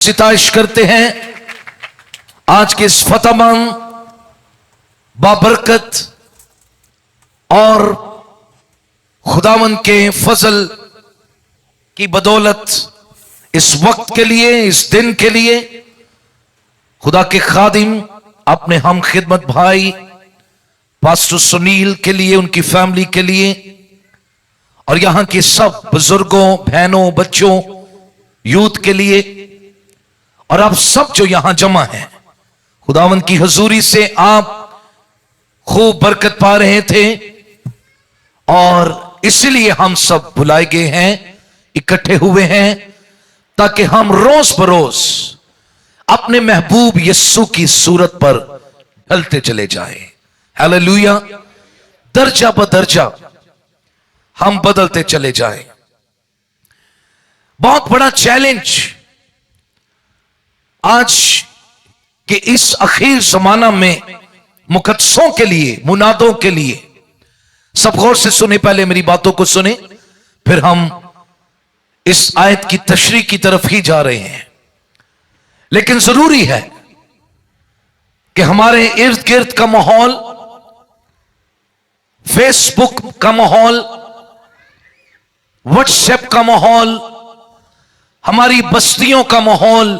सिताइश करते हैं आज के इस फतहमंद बाबरकत और खुदावंद के फजल की बदौलत इस वक्त के लिए, इस दिन के लिए खुदा के खादिम अपने हम खिदमत भाई पास्टर सुनील के लिए, उनकी फैमिली के लिए और यहां के सब बुजुर्गों, बहनों, बच्चों, यूथ के लिए और आप सब जो यहां जमा हैं, खुदावंद की हुजूरी से आप खूब बरकत पा रहे थे और इसलिए हम सब बुलाए गए हैं, इकट्ठे हुए हैं ताकि हम रोज बरोज अपने महबूब यस्सु की सूरत पर ढलते चले जाएं। हालेलुया। दर्जा बदर्जा हम बदलते चले जाएं। बहुत बड़ा चैलेंज आज के इस आखिर जमाना में मुकद्दसों के लिए, मुनादों के लिए। सब गौर से सुने, पहले मेरी बातों को सुने, फिर हम इस आयत की तशरीह की तरफ ही जा रहे हैं। लेकिन जरूरी है कि हमारे इर्द गिर्द का माहौल, फेसबुक का माहौल, व्हाट्सएप का माहौल, हमारी बस्तियों का माहौल,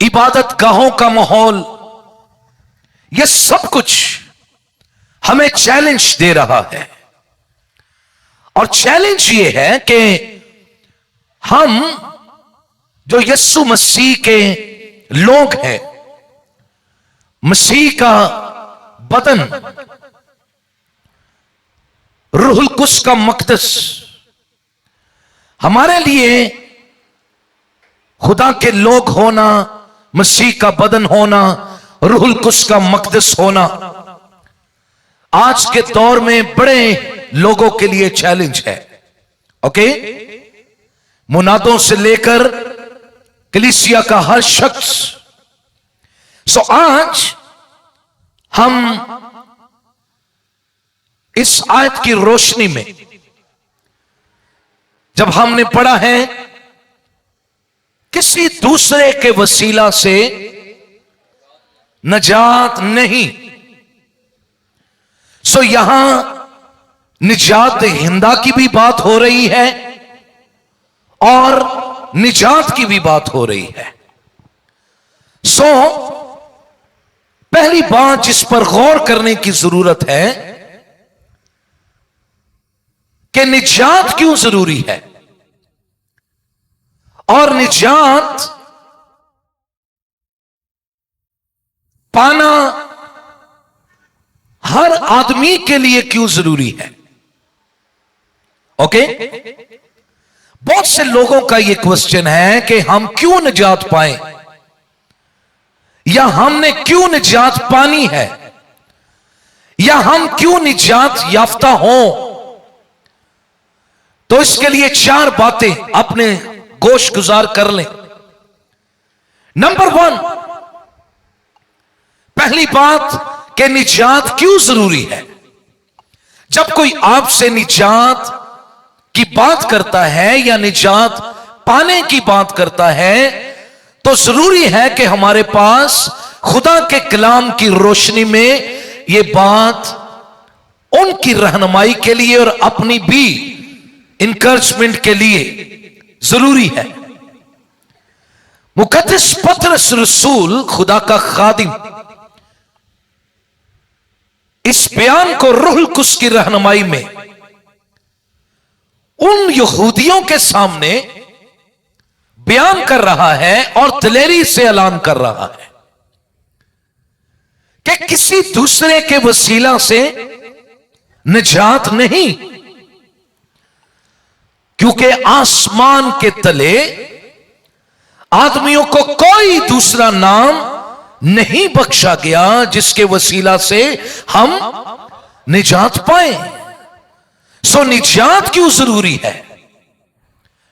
इबादत गाहों का माहौल, यह सब कुछ हमें चैलेंज दे रहा है। और चैलेंज यह है कि हम जो यस्सु मसीह के लोग हैं, मसीह का बदन, रूहुल कुद्स का मक़दस, हमारे लिए खुदा के लोग होना, मसीह का बदन होना, रूहुल कुद्स का मक़दस होना आज के दौर में बड़े लोगों के लिए चैलेंज है। ओके, मुनादों से लेकर कलीसिया का हर शख्स। सो आज हम इस आयत की रोशनी में जब हमने पढ़ा है किसी दूसरे के वसीला से नजात नहीं, सो यहां निजात हिंदा की भी बात हो रही है और निजात की भी बात हो रही है। सो पहली बात जिस पर गौर करने की जरूरत है कि निजात क्यों जरूरी है और निजात पाना हर आदमी के लिए क्यों जरूरी है। ओके, बहुत से लोगों का यह क्वेश्चन है कि हम क्यों निजात पाएं या हमने क्यों निजात पानी है या हम क्यों निजात याफ्ता हों। तो इसके लिए चार बातें अपने गोश गुजार कर लें। नंबर 1, पहली बात कि निजात क्यों जरूरी है। जब कोई आपसे निजात की बात करता है या निजात पाने की बात करता है तो जरूरी है कि हमारे पास खुदा के कलाम की रोशनी में यह बात उनकी रहनुमाई के लिए और अपनी भी इंकरेजमेंट के लिए जरूरी है। मुकद्दस पतरस रसूल, खुदा का खादिम, इस बयान को रूहुल कुद्स की रहनुमाई में उन यहूदियों के सामने बयान कर रहा है और दिलेरी से ऐलान कर रहा है कि किसी दूसरे के वसीला से निजात नहीं, क्योंकि आसमान के तले आदमियों को कोई दूसरा नाम नहीं बख्शा गया जिसके वसीला से हम निजात पाए। सो निजात क्यों जरूरी है।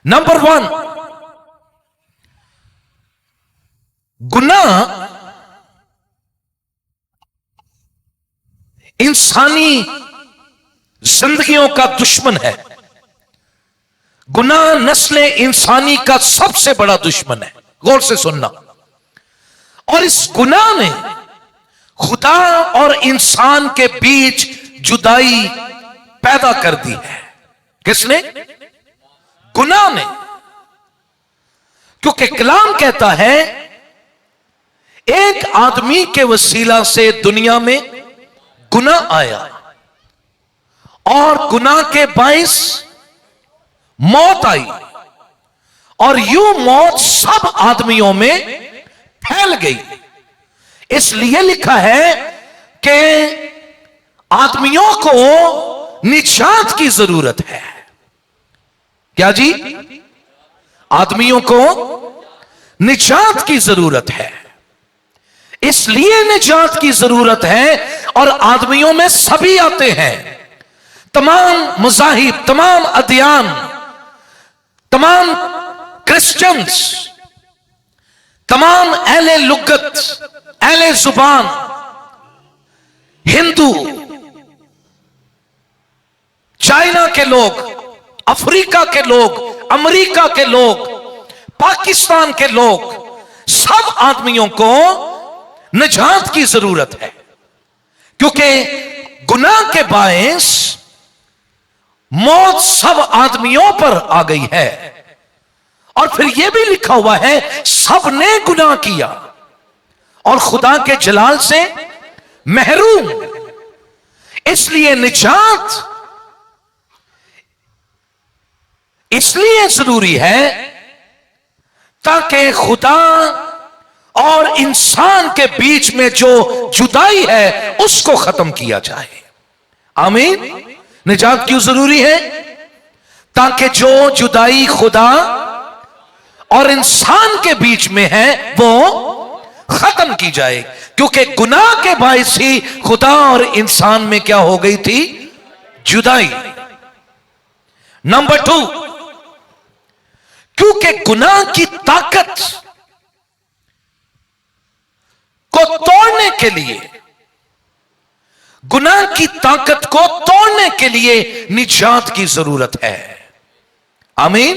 नंबर 1, गुनाह इंसानी जिंदगियों का दुश्मन है। गुनाह नस्ल इंसानी का सबसे बड़ा दुश्मन है। गौर से सुनना। और इस गुनाह ने खुदा और इंसान के बीच जुदाई पैदा कर दी है। किसने? गुनाह ने। क्योंकि कलाम कहता है एक आदमी के वसीला से दुनिया में गुनाह आया और गुनाह के बाइस मौत आई, और यूं मौत सब आदमियों में फैल गई। इसलिए लिखा है कि आदमियों को निजात की जरूरत है। क्या जी? आदमियों को निजात की जरूरत है। इसलिए निजात की जरूरत है, और आदमियों में सभी आते हैं। तमाम मज़ाहिब, तमाम अदियान, तमाम क्रिश्चियंस, तमाम अहले लुगत, अहले जुबान, हिंदू, चाइना के लोग, अफ्रीका के लोग, अमेरिका के लोग, पाकिस्तान के लोग, सब आदमियों को निजात की जरूरत है। क्योंकि गुनाह के बायस मौत सब आदमियों पर आ गई है। और फिर यह भी लिखा हुआ है सबने गुनाह किया और खुदा के जलाल से महरूम। इसलिए निजात इसलिए जरूरी है ताकि खुदा और इंसान के बीच में जो जुदाई है उसको खत्म किया जाए। आमीन। निजात क्यों जरूरी है? ताकि जो जुदाई खुदा और इंसान के बीच में है वो खत्म की जाए। क्योंकि गुनाह के बायस ही खुदा और इंसान में क्या हो गई थी? जुदाई। नंबर 2, क्योंकि गुनाह की ताकत को तोड़ने के लिए, गुनाह की ताकत को तोड़ने के लिए निजात की जरूरत है। आमीन।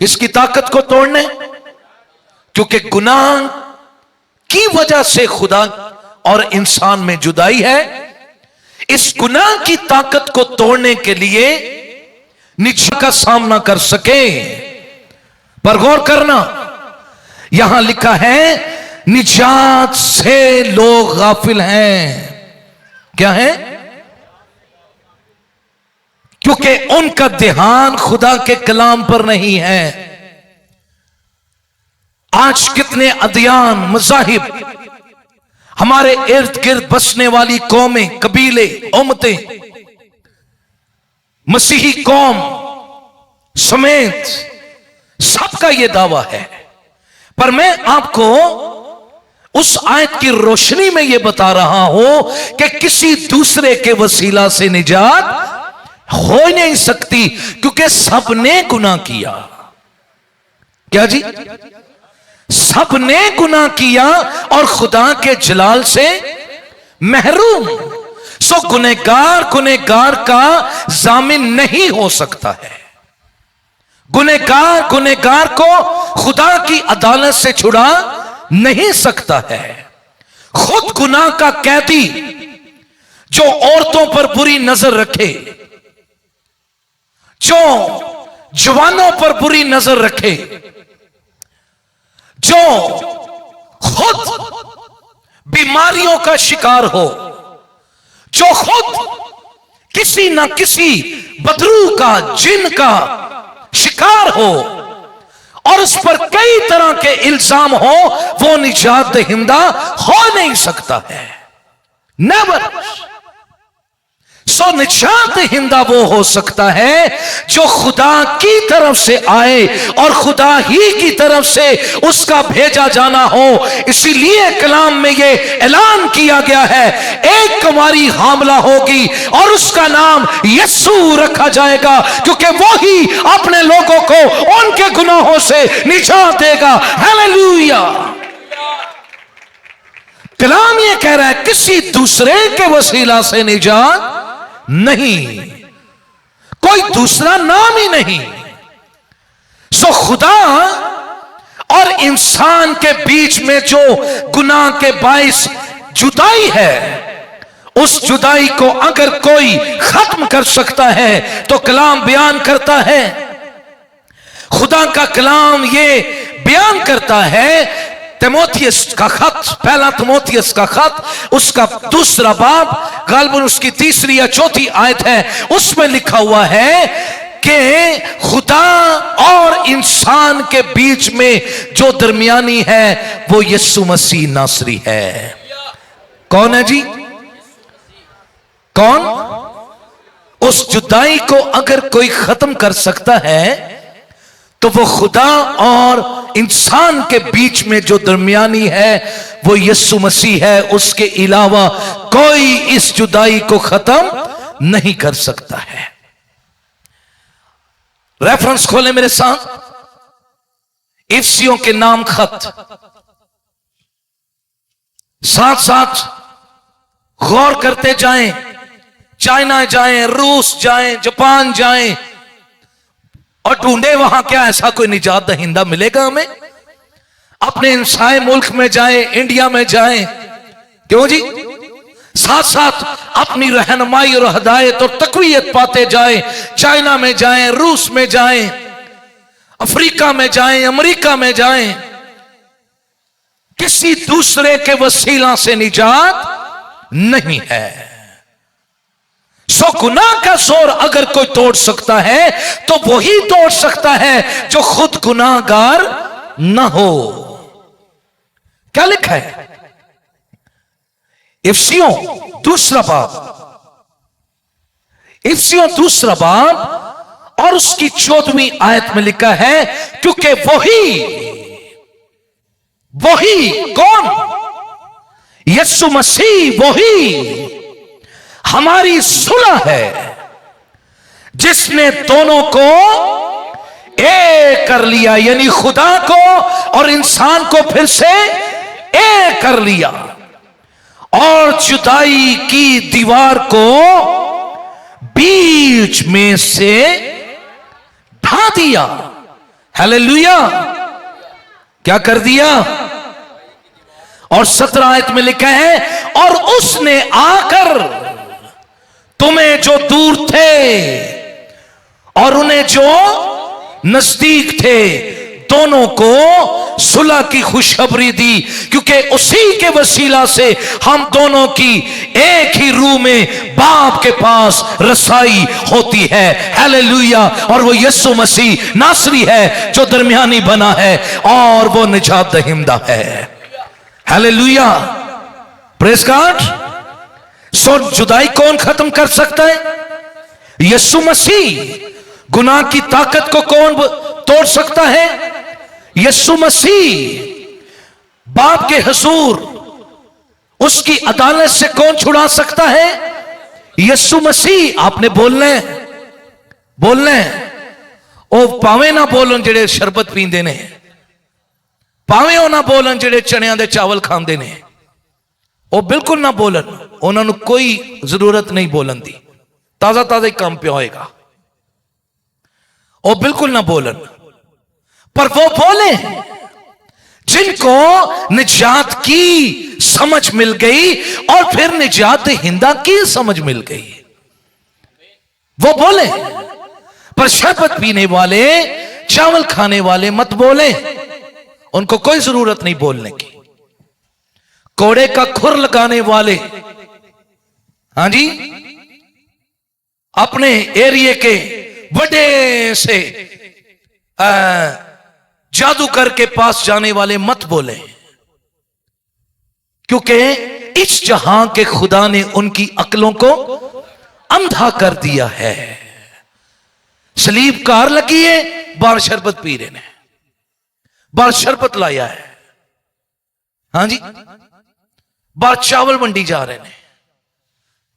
इसकी ताकत को तोड़ने, क्योंकि गुनाह की वजह से खुदा और इंसान में जुदाई है। इस गुनाह की ताकत को तोड़ने के लिए निजात का सामना कर सके। पर गौर करना, यहां लिखा है निजात से लोग गाफिल हैं। क्या है? क्योंकि उनका ध्यान खुदा के कलाम पर नहीं है। आज कितने अदियान, मज़ाहिब, हमारे इर्द गिर्द बसने वाली कौमें, कबीले, उम्मतें, मसीही कौम समेत सबका यह दावा है। पर मैं आपको उस आयत की रोशनी में यह बता रहा हूं कि किसी दूसरे के वसीला से निजात हो नहीं सकती, क्योंकि सबने गुनाह किया। क्या जी? सबने गुनाह किया और खुदा के जलाल से महरूम। सो गुनहगार का जामिन नहीं हो सकता है। गुनहगार को खुदा की अदालत से छुड़ा नहीं सकता है। खुद गुनाह का कैदी जो औरतों पर बुरी नजर रखे, जो जवानों पर बुरी नजर रखे, जो खुद बीमारियों का शिकार हो, जो खुद किसी ना किसी बदरू का, जिन का शिकार हो और उस पर कई तरह के इल्जाम हो, वो निजात दहिंदा हो नहीं सकता है। नेवर। सो निजात दहिंदा वो हो सकता है जो खुदा की तरफ से आए और खुदा ही की तरफ से उसका भेजा जाना हो। इसीलिए कलाम में ये ऐलान किया गया है, एक कुंवारी हामला होगी और उसका नाम यीशु रखा जाएगा, क्योंकि वो ही अपने लोगों को उनके गुनाहों से निजात देगा। हालेलुया। कलाम ये कह रहा है किसी दूसरे के वसीला से निजात नहीं। कोई दूसरा नाम ही नहीं। सो खुदा और इंसान के बीच में जो गुनाह के बाइस जुदाई है, उस जुदाई को अगर कोई खत्म कर सकता है तो कलाम बयान करता है, खुदा का कलाम ये बयान करता है। तिमोथियस का खत, पहला तिमोथियस का खत, उसका दूसरा बाब, गालिबन उसकी तीसरी या चौथी आयत है, उसमें लिखा हुआ है कि खुदा और इंसान के बीच में जो दरमियानी है वो यीशु मसीह नासरी है। कौन है जी? कौन? उस जुदाई को अगर कोई खत्म कर सकता है तो वो खुदा और इंसान के बीच में जो दरमियानी है वो यीशु मसीह है। उसके अलावा कोई इस जुदाई को खत्म नहीं कर सकता है। रेफरेंस खोले मेरे साथ, इफिसियों के नाम खत, साथ साथ गौर करते जाएं। चाइना जाएं, रूस जाएं, जापान जाएं और ढूंढे वहां क्या ऐसा कोई निजात दहिंदा मिलेगा हमें। अपने इंसाई मुल्क में जाएं, इंडिया में जाएं, क्यों जी, साथ साथ अपनी रहनुमाई और हदायत और तकवीयत पाते जाएं। चाइना में जाएं, रूस में जाएं, अफ्रीका में जाएं, अमेरिका में जाएं, किसी दूसरे के वसीला से निजात नहीं है। सो गुनाह का जोर अगर कोई तोड़ सकता है तो वही तोड़ सकता है जो खुद गुनाहगार न हो। क्या लिखा है? इफिसियों दूसरा बाब, इफिसियों दूसरा बाब और उसकी 14वीं आयत में लिखा है, क्योंकि वही कौन? यीशु मसीह वही हमारी सुलह है, जिसने दोनों को एक कर लिया, यानी खुदा को और इंसान को फिर से एक कर लिया और जुदाई की दीवार को बीच में से ढा दिया। हालेलुया! क्या कर दिया? और 17 आयत में लिखा है, और उसने आकर तुम्हें जो दूर थे और उन्हें जो नजदीक थे दोनों को सुलह की खुशखबरी दी, क्योंकि उसी के वसीला से हम दोनों की एक ही रूह में बाप के पास रसाई होती है। हालेलुया! और वो यीशु मसीह नासरी है जो दरमियानी बना है और वो निजात दहिंदा है। हालेलुया! Praise God! सो जुदाई कौन खत्म कर सकता है? यीशु मसीह। गुनाह की ताकत को कौन तोड़ सकता है? यीशु मसीह। बाप के हुजूर उसकी अदालत से कौन छुड़ा सकता है? यीशु मसीह। आपने बोलना है। ओ पावे ना बोलन जेड़े शरबत पींदे ने, पावे ओ ना बोलन जेड़े चनियां दे चावल खांदे ने, वो बिल्कुल ना बोलन, उन्होंने कोई जरूरत नहीं बोलन दी, ताजा ताजा ही काम पे होएगा। वो बिल्कुल ना बोलन, पर वो बोले जिनको निजात की समझ मिल गई और फिर निजात हिंदा की समझ मिल गई, वो बोले। पर शरबत पीने वाले, चावल खाने वाले मत बोले, उनको कोई जरूरत नहीं बोलने की। कोड़े का खुर लगाने वाले, हां जी, अपने एरिया के बड़े से जादूगर के पास जाने वाले मत बोले, क्योंकि इस जहां के खुदा ने उनकी अक्लों को अंधा कर दिया है। सलीब कार लगी है, बार शरबत पी रहे ने, बार शरबत लाया है, हां जी, बार चावल मंडी जा रहे हैं।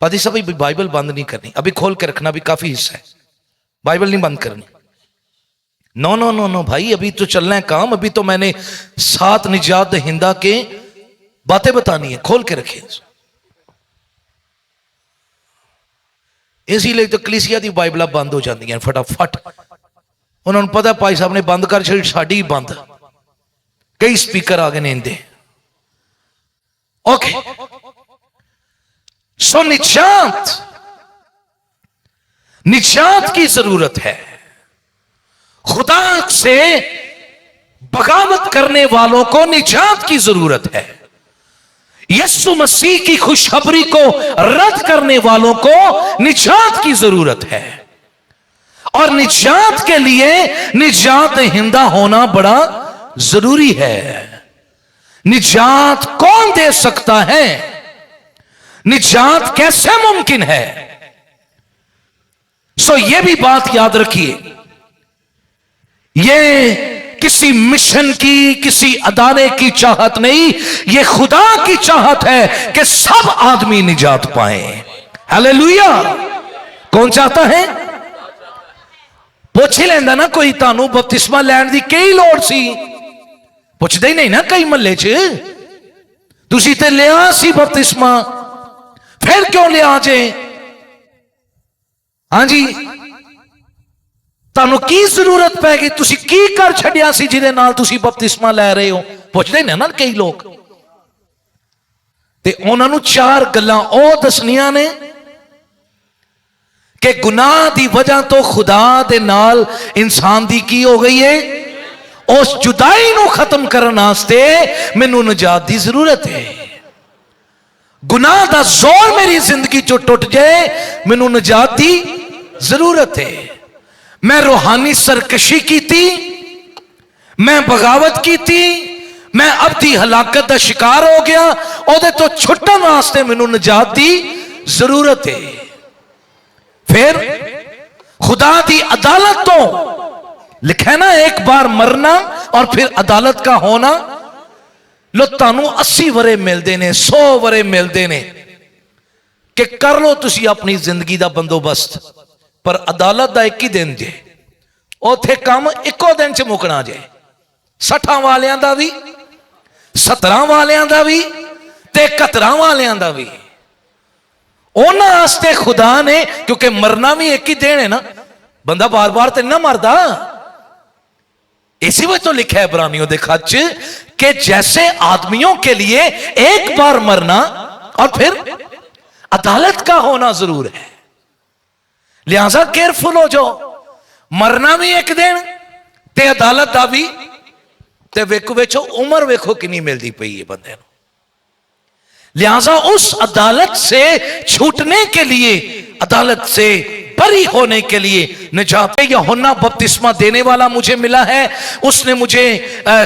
पादी साहब अभी बाइबल बंद नहीं करनी, अभी खोल के रखना, भी काफी हिस्सा है, बाइबल नहीं बंद करनी। नो नो नो नो भाई, अभी तो चलना है काम, अभी तो मैंने 7 निजात हिंदा के बातें बतानी है, खोल के रखिए। इसलिए तो कलीसिया की बाइबल बंद हो जाती फटाफट। उन्होंने पता भाई साहब ने बंद कर छड़ी, साड़ी बंद, कई स्पीकर आ गए ने इनके। ओके, सो निजात की जरूरत है। खुदा से बगावत करने वालों को निजात की जरूरत है। यीशु मसीह की खुशखबरी को रद्द करने वालों को निजात की जरूरत है। और निजात के लिए निजात हिंदा होना बड़ा जरूरी है। निजात कौन दे सकता है? निजात कैसे मुमकिन है? सो यह भी बात याद रखिए, यह किसी मिशन की, किसी अदारे की चाहत नहीं, यह खुदा की चाहत है कि सब आदमी निजात पाए। हालेलुया। कौन चाहता है? पुछ ही लेंदा ना कोई, तानू बपतिस्मा लैण दी कई लोड़ सी, पुछदे ही नहीं ना कई महल्ले च, तुसी ते लिया सी बपतिस्मा, फिर क्यों लिया जे? हाँ जी, तानू की जरूरत पै गई, तुसी की कर छड़िया सी जिहदे नाल तुसी बपतिस्मा लै रहे हो? पुछदे ने ना कई लोग। ते उन्हां नू चार गल्लां ओ दसनियां ने कि गुनाह दी वजह तो खुदा दे नाल इंसान दी की हो गई है। उस जुदाई नू खत्म करने वास्ते मैनू निजात दी जरूरत है। गुनाह दा जोर मेरी जिंदगी चो टुट जाए, मैनू निजात दी जरूरत है। मैं रूहानी सरकशी की थी, मैं बगावत की थी, मैं अबदी हलाकत का शिकार हो गया, ओदे तो छुट्टन वास्ते मैनू निजात दी जरूरत है। फिर खुदा दी अदालत तो लिखा है ना, एक बार मरना और फिर अदालत का होना। लो तानू 80 वरे मिलते ने, 100 वरे मिलते ने कि कर लो तुसी अपनी जिंदगी का बंदोबस्त, पर अदालत का एक ही दिन जे, उथे काम इको दिन च मुकना जे। 60 वालियां दा भी, 17 वालियां दा भी ते 71 वालियां दा भी। उन्हां वास्ते खुदा ने, क्योंकि मरना भी एक ही दिन है ना, बंदा बार बार तो ना मरदा। इसी वजह तो लिखा है इब्रानियों के खत कि जैसे आदमियों के लिए एक बार मरना और फिर अदालत का होना जरूर है, लिहाजा केयरफुल हो जाओ। मरना भी एक दिन ते अदालत का भी, ते वेखो वेचो उम्र वेखो कितनी मिलती पई है बंदे को। लिहाजा उस अदालत से छूटने के लिए, अदालत से बरी होने के लिए निजात यूहन्ना बपतिस्मा देने वाला मुझे मिला है। उसने मुझे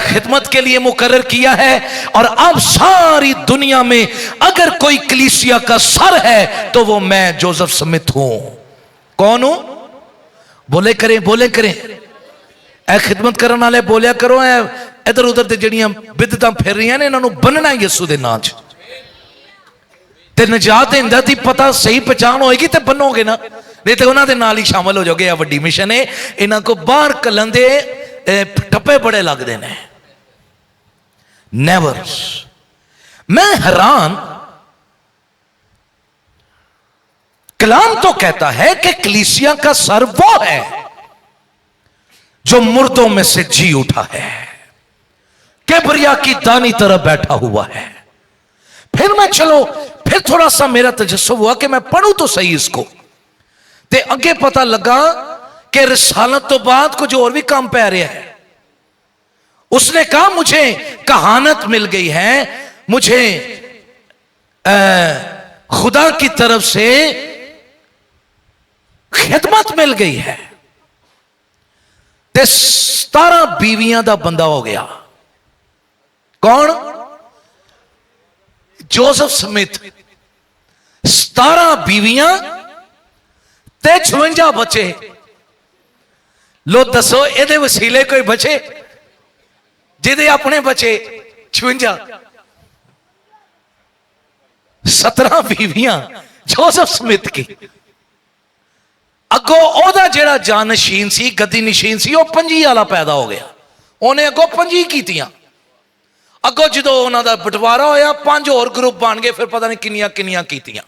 खिदमत के लिए मुकर्रर किया है। और अब सारी दुनिया में अगर कोई कलीसिया का सर है तो वो मैं जोसेफ स्मिथ हूं। कौन हूं? बोले करें, बोले करें, ए खिदमत करने वाले बोलिया करो। इधर उधर से जड़ियां बिदतां फिर रही ने, इन्हों बनना यीशु के नाम च, ते निजात हिंदा दी पता सही पहचान होएगी तो बनोगे ना, नहीं तो उन्होंने नाल ही शामिल हो जाओगे। यह वड्डी मिशन है, इन्हों को बाहर कलन दे टप्पे बड़े लगते हैं। नेवर। मैं हैरान, कलाम तो कहता है कि कलीसिया का सर वो है जो मुर्दों में से जी उठा है, कैबरिया की दानी तरफ बैठा हुआ है। फिर मैं चलो, फिर थोड़ा सा मेरा तजस्सुब हुआ कि मैं पढ़ूं तो सही इसको, ते अगे पता लगा कि रिसालत तो बाद कुछ और भी काम पै रहा है। उसने कहा मुझे कहानत मिल गई है, मुझे खुदा की तरफ से खिदमत मिल गई है। ते 17 बीवियां दा बंदा हो गया। कौन? Joseph Smith. 17 बीवियां ते 56 बचे। लो दसो ये वसीले कोई बचे? जिदे अपने बचे 56। 17 बीवियां जोसेफ स्मिथ की। अगो ओदा जेड़ा जानशीन सी, गद्दी नशीन सी, वह 25 वाला पैदा हो गया। उन्हें अगो 25 कीतियां। अगो जो उन्होंने बंटवारा होया 5 और ग्रुप बन गए, फिर पता नहीं किनिया किनिया कीतियां।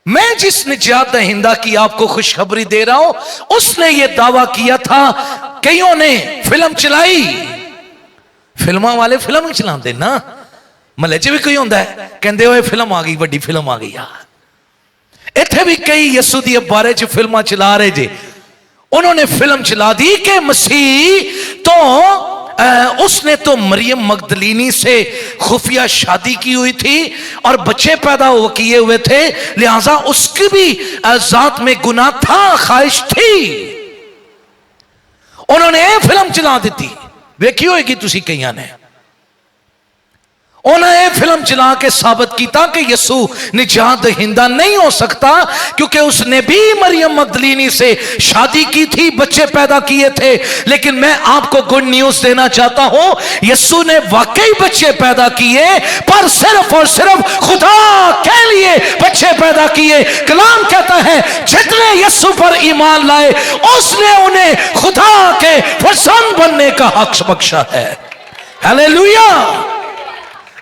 मैं जिस निजात दहिंदा की आपको खुशखबरी दे रहा हूं, उसने यह दावा किया था। कईयों ने फिल्म चलाई, फिल्मा वाले फिल्म ही चलाते ना, महल्ले च भी कोई होंदा है कहते हो फिल्म आ गई, बड़ी फिल्म आ गई यार। इत्थे भी कई यसू दी बारे च फिल्मा चला रहे जे। उन्होंने फिल्म चला दी कि मसीह तो उसने तो मरियम मगदलीनी से खुफिया शादी की हुई थी और बच्चे पैदा किए हुए थे, लिहाजा उसकी भी जात में गुनाह था, ख्वाहिश थी। उन्होंने फिल्म चला दी थी, वेखी होगी तुसी कईयां ने। उन्हें फिल्म चला के साबित किया कि यसू निजात दहिंदा नहीं हो सकता, क्योंकि उसने भी मरियम मगदलीनी से शादी की थी, बच्चे पैदा किए थे। लेकिन मैं आपको गुड न्यूज देना चाहता हूं, यसू ने वाकई बच्चे पैदा किए, पर सिर्फ और सिर्फ खुदा के लिए बच्चे पैदा किए। कलाम कहता है जितने यसू पर ईमान लाए उसने उन्हें खुदा के फर्जंद बनने का हक बख्शा है। हालेलुया।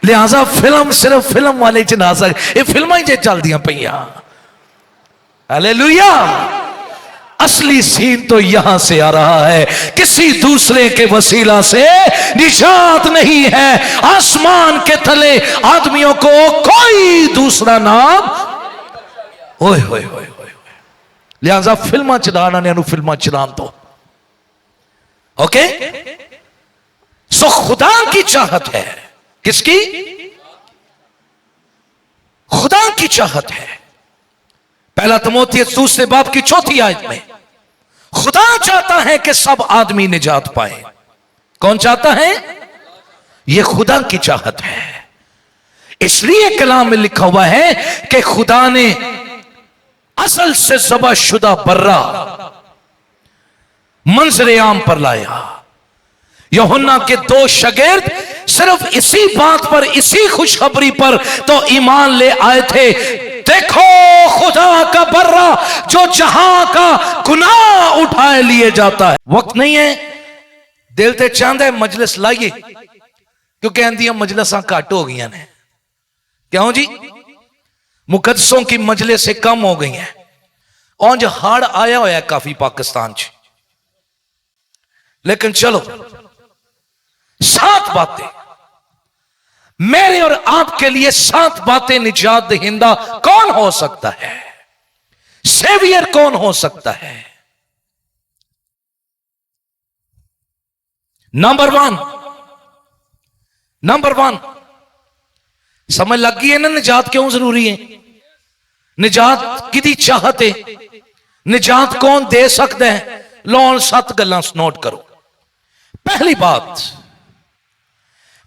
लिहाजा फिल्म सिर्फ फिल्म वाले च ना सक, ये फिल्मां ही चल दियां पईयां। हालेलुया। असली सीन तो यहां से आ रहा है, किसी दूसरे के वसीला से निजात नहीं है। आसमान के तले आदमियों को कोई दूसरा नाम, ओए होए होए होए। लिहाजा फिल्मां चलाना ने फिल्मां चलान दो। ओके, सो खुदा की चाहत है, किसकी? खुदा की चाहत है। पहला तिमोथेयुस दूसरे बाब की 4 आयत में खुदा चाहता है कि सब आदमी निजात पाए। कौन चाहता है? यह खुदा की चाहत है। इसलिए कलाम में लिखा हुआ है कि खुदा ने असल से ज़बह-शुदा बर्रा मंजर आम पर लाया। यूहन्ना के 2 शागिर्द सिर्फ इसी बात पर, इसी खुशखबरी पर तो ईमान ले आए थे। देखो खुदा का बर्रा जो जहां का गुनाह उठाए लिए जाता है। वक्त नहीं है, दिल ते चाहता है मजलिस लाइए, क्योंकि इंदियां मजलिसां घट हो गई ने। क्यों जी? मुकद्दसों की मजलिस से कम हो गई हैं। औंज हड़ आया हुआ है काफी पाकिस्तान च। लेकिन चलो, 7 बातें मेरे और आपके लिए, 7 बातें निजात दहिंदा कौन हो सकता है, सेवियर कौन हो सकता है। नंबर 1 समझ लग गई है ना निजात क्यों जरूरी है? निजात किदी चाहत है, निजात कौन दे सकता है? लो 7 गल्लां नोट करो।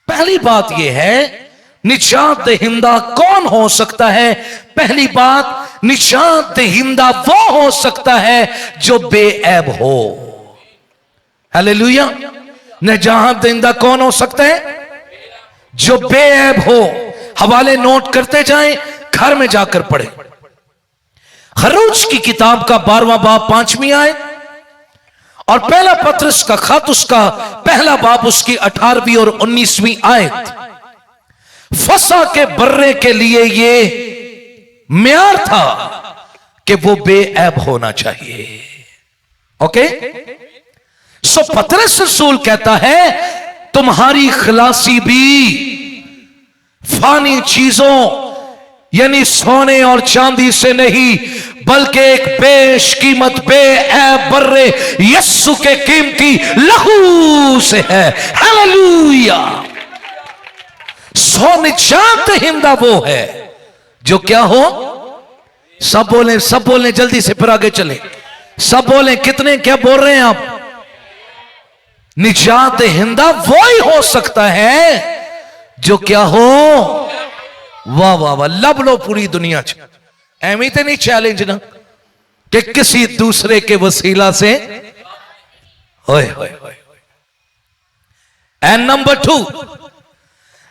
पहली बात यह है निजात दहिंदा कौन हो सकता है। पहली बात, निजात दहिंदा वो हो सकता है जो बेऐब हो। हालेलुया। निजात दहिंदा कौन हो सकता है? जो बेऐब हो। हवाले नोट करते जाएं, घर में जाकर पढ़े। खरूज की किताब का 12वां बाब 5वीं आयत और पहला पत्रस का खत उसका पहला बाब उसकी 18वीं और 19वीं आयत। फसा के बर्रे के लिए ये म्यार था कि वो बेऐब होना चाहिए। ओके, सो पतरस रसूल कहता है तुम्हारी खलासी भी फानी चीजों यानी सोने और चांदी से नहीं, बल्कि एक बेशकीमत बेऐब बर्रे यस्सु के कीमती लहू से है। हालेलुया। सो निजात दहिंदा वो है जो क्या हो? सब बोले जल्दी से, फिर आगे चले। सब बोले, कितने क्या बोल रहे हैं आप? निजात दहिंदा वो ही हो सकता है जो क्या हो? वाह वाह वाह, लब लो पूरी दुनिया च। एवं तो नहीं चैलेंज ना कि किसी दूसरे के वसीला से। होए होए होए। एंड नंबर 2,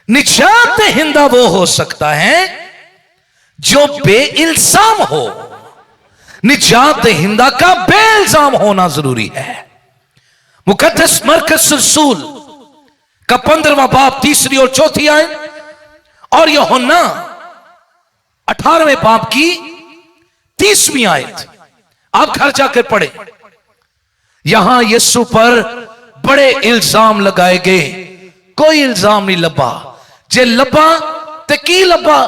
निजात दहिंदा वो हो सकता है जो बेइल्जाम हो। निजात दहिंदा का बेइल्जाम होना जरूरी है। मुकद्दस मरकस रसूल का 15वां बाब 3री और 4 आयत और यूहन्ना 18वें बाब की 30वीं आयत आप घर जाकर पढ़े। यहां यीशु पर बड़े इल्जाम लगाए गए, कोई इल्जाम नहीं लब्बा, जे लब्बा ते की लब्बा,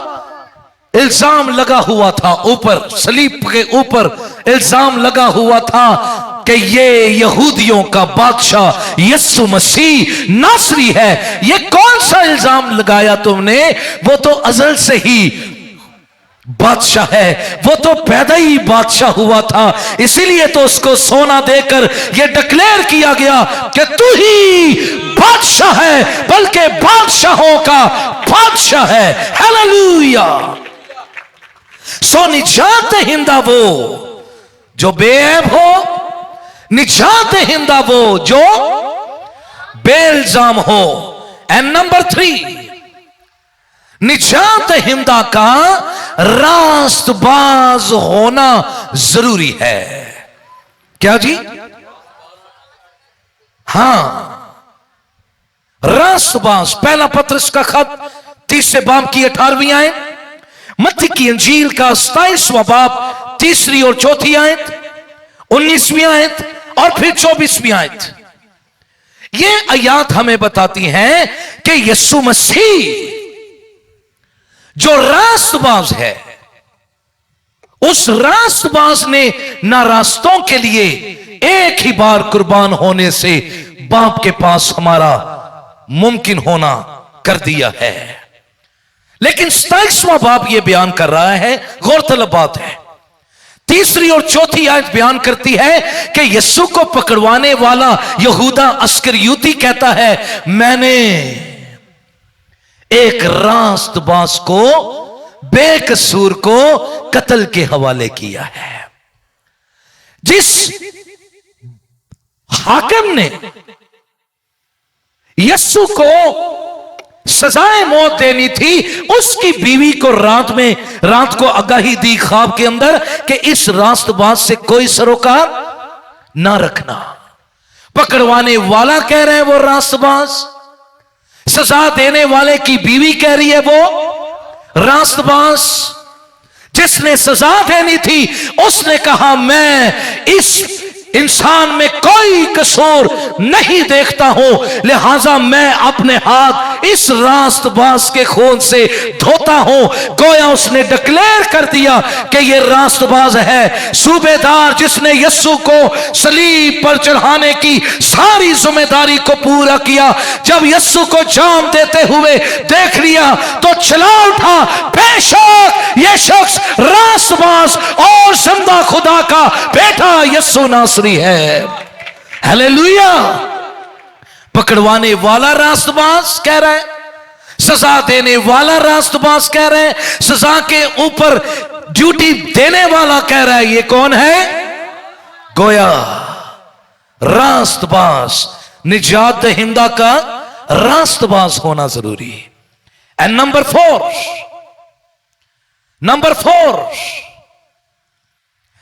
इल्जाम लगा हुआ था ऊपर, सलीब के ऊपर इल्जाम लगा हुआ था कि ये यहूदियों का बादशाह यीशु मसीह नासरी है। ये कौन सा इल्जाम लगाया तुमने, वो तो अज़ल से ही बादशाह है, वो तो पैदा ही बादशाह हुआ था, इसीलिए तो उसको सोना देकर यह डिक्लेयर किया गया कि तू ही बादशाह है, बल्कि बादशाहों का बादशाह है। हालेलुया। सो निजात हिंदा वो जो बेऐब हो, निजात हिंदा वो जो बेइल्जाम हो। एंड नंबर 3, निजात हिंदा का रास्तबाज होना जरूरी है। क्या जी? हां, रास्तबाज। पहला पत्रस का खत 30 बाब की 18वीं आयत, मत्ती की इंजील का 27वां बाब 3 और 4 आयत, 19वीं आयत और फिर 24वीं आयत। ये आयत हमें बताती हैं कि यीशु मसीह जो रास्तबाज है, उस रास्तबाज ने ना रास्तों के लिए एक ही बार कुर्बान होने से बाप के पास हमारा मुमकिन होना कर दिया है। लेकिन 27वां बाब यह बयान कर रहा है, गौरतलब बात है, 3 और 4 आयत बयान करती है कि यीशु को पकड़वाने वाला यहूदा अस्करियोती कहता है, मैंने एक रास्तबाज को, बेकसूर को कत्ल के हवाले किया है। जिस हाकिम ने यीशु को सजाए मौत देनी थी, उसकी बीवी को रात को आगाही दी ख्वाब के अंदर कि इस रास्तबाज से कोई सरोकार ना रखना। पकड़वाने वाला कह रहे हैं वो रास्तबाज, सजा देने वाले की बीवी कह रही है वो रास्तबाज। जिसने सजा देनी थी उसने कहा मैं इस इंसान में कोई कसूर नहीं देखता हूं, लिहाजा मैं अपने हाथ इस रास्तबाज के खून से धोता हूं। गोया उसने डिक्लेयर कर दिया कि यह रास्तबाज है, सूबेदार जिसने यीशु को सलीब पर चढ़ाने की सारी जिम्मेदारी को पूरा किया। जब यीशु को जाम देते हुए देख लिया तो चला उठा, बेशक यह शख्स रास्तबाज और जिंदा खुदा का बेटा यीशु नासरी है। हालेलुया। पकड़वाने वाला रास्तबाज कह रहा है, सजा देने वाला रास्तबाज कह रहे हैं, सजा के ऊपर ड्यूटी देने वाला कह रहा है ये कौन है? गोया रास्तबाज, निजात दहिंदा का रास्तबाज होना जरूरी है। एंड नंबर 4,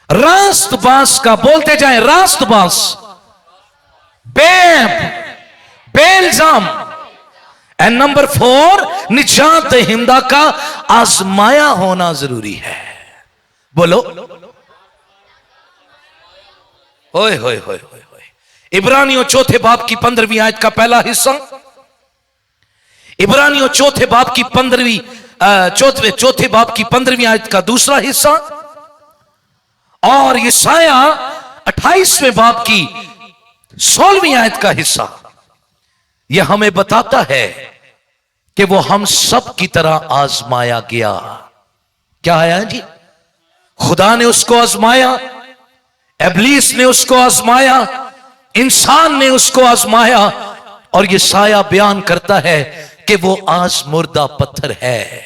रास्तबाज का, बोलते जाए रास्तबाज, बेइल्जाम। एंड नंबर 4, निजात दहिंदा का आजमाया होना जरूरी है। बोलो ओए होए होए होए। इब्रानियों 4 बाब की 15वीं आयत का पहला हिस्सा, इब्रानियों 4 बाब की 15वीं चौथे बाब की 15वीं आयत का दूसरा हिस्सा, और यशाया 28वें बाब की 16वीं आयत का हिस्सा। यह हमें बताता है कि वो हम सब की तरह आजमाया गया। क्या आया जी? खुदा ने उसको आजमाया, इब्लीस ने उसको आजमाया, इंसान ने उसको आजमाया, और यशाया बयान करता है कि वो आजमुर्दा पत्थर है,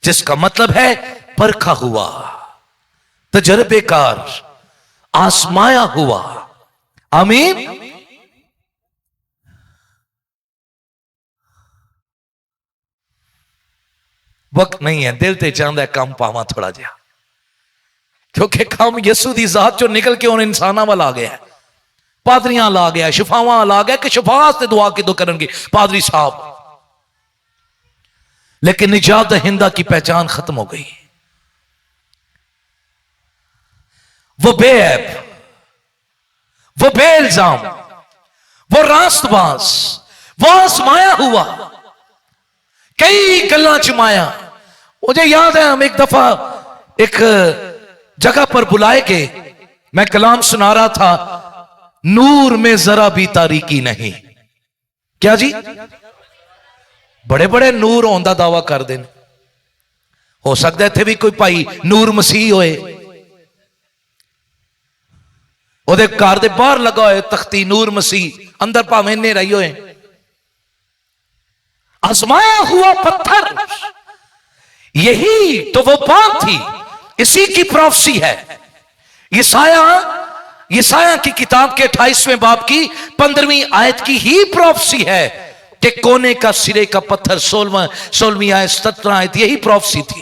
जिसका मतलब है परखा हुआ, तजर्बेकार, आजमाया हुआ। आमीन। वक्त नहीं है, दिल ते चाहता है कम पावा थोड़ा जिहा, क्योंकि कम यसू दी जात चो निकल के उन इंसाना वाल आ गया, पादरियां ला गया, शिफावां ला गया कि शिफा से दुआ किदों करनगे पादरी साहब। लेकिन निजात दहिंदा की पहचान खत्म हो गई। वो बेऐब, वो बेइल्जाम, वो रास्तबाज, वो आजमाया हुआ, कई गल्लां च माया। मुझे याद है हम एक दफा एक जगह पर बुलाए गए, मैं कलाम सुना रहा था, नूर में जरा भी तारीकी नहीं। क्या जी? बड़े बड़े नूर होने का दावा कर देन, हो सकता है इत्थे भी कोई भाई नूर मसीह होए, ओदे घर दे बाहर लगा होए तख्ती नूर मसीह, अंदर भावें नेरा ही होए। आजमाया हुआ पत्थर, यही तो वो बात थी, इसी की प्रोफेसी है। यसाया की किताब के 28वें बाब की 15वीं आयत की ही प्रोफेसी है कि कोने का सिरे का पत्थर, 16वीं आयत 17 आयत, यही प्रोफेसी थी।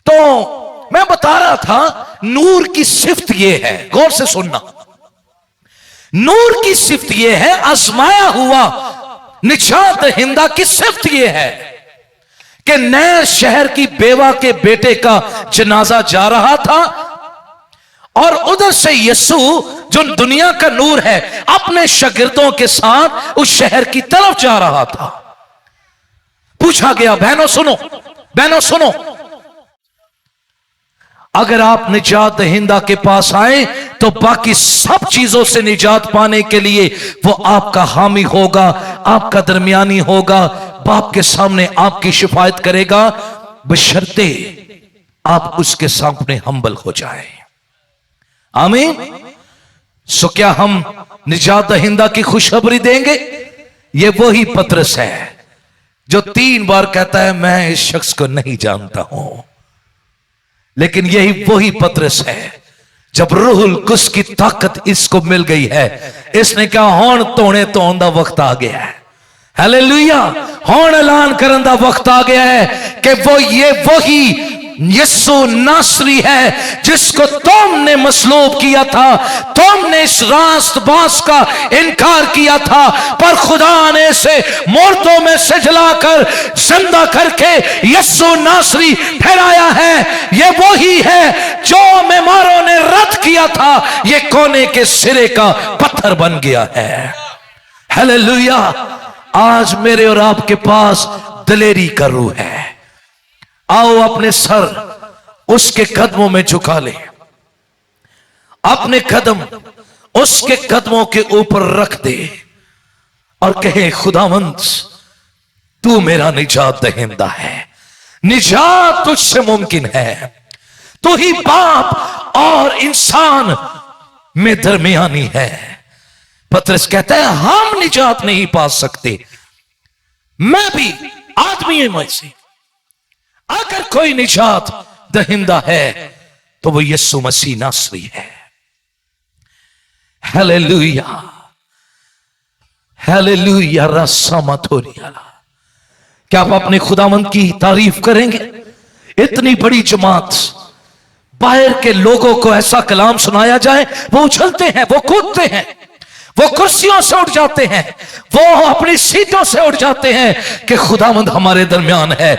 तो मैं बता रहा था नूर की सिफ्त यह है, गौर से सुनना, नूर की सिफ्त यह है, आजमाया हुआ निजात हिंदा की सिफ्त यह है कि नए शहर की बेवा के बेटे का जनाजा जा रहा था और उधर से यीशु जो दुनिया का नूर है अपने शागिर्दों के साथ उस शहर की तरफ जा रहा था। पूछा गया, बहनों सुनो, बहनों सुनो, अगर आप निजात दहिंदा के पास आए तो बाकी सब चीजों से निजात पाने के लिए वो आपका हामी होगा, आपका दरमियानी होगा, बाप के सामने आपकी शिफायत करेगा, बशर्ते आप उसके सामने हम्बल हो जाए। आमीन। सो क्या हम निजात दहिंदा की खुशखबरी देंगे? ये वही पतरस है जो 3 बार कहता है मैं इस शख्स को नहीं जानता हूं, लेकिन यही वही पतरस है जब रूहुल कुस की ताकत इसको मिल गई है, इसने कहा होण धोने धोन दा वक्त आ गया है। हालेलुया। होण ऐलान करन दा वक्त आ गया है कि वो ये वही यीशु नासरी है जिसको तुमने मसलूब किया था, तुमने इस रास्तबाज का इनकार किया था, पर खुदा ने इसे मुर्दों में से जलाकर जिंदा करके यीशु नासरी ठहराया है। ये वही है जो मेमारों ने रद्द किया था, ये कोने के सिरे का पत्थर बन गया है। हालेलुया। आज मेरे और आपके पास दलेरी का रूह है। आओ अपने सर उसके कदमों में झुका ले, अपने कदम उसके कदमों के ऊपर रख दे और कहे खुदावंद तू मेरा निजात दहिंदा है, निजात तुझसे मुमकिन है, तू ही बाप और इंसान में दरमियानी है। पतरस कहता है हम निजात नहीं पा सकते, मैं भी आदमी में से अगर कोई निजात दहिंदा है तो वो यीशु मसीह नासरी है। Hallelujah, hallelujah. रस्समतोरिया। क्या आप अपने खुदावंद की तारीफ करेंगे? इतनी बड़ी जमात, बाहर के लोगों को ऐसा कलाम सुनाया जाए, वो उछलते हैं, वो कूदते हैं, वो कुर्सियों से उठ जाते हैं, वो अपनी सीटों से उठ जाते हैं कि खुदावंद हमारे दरमियान है।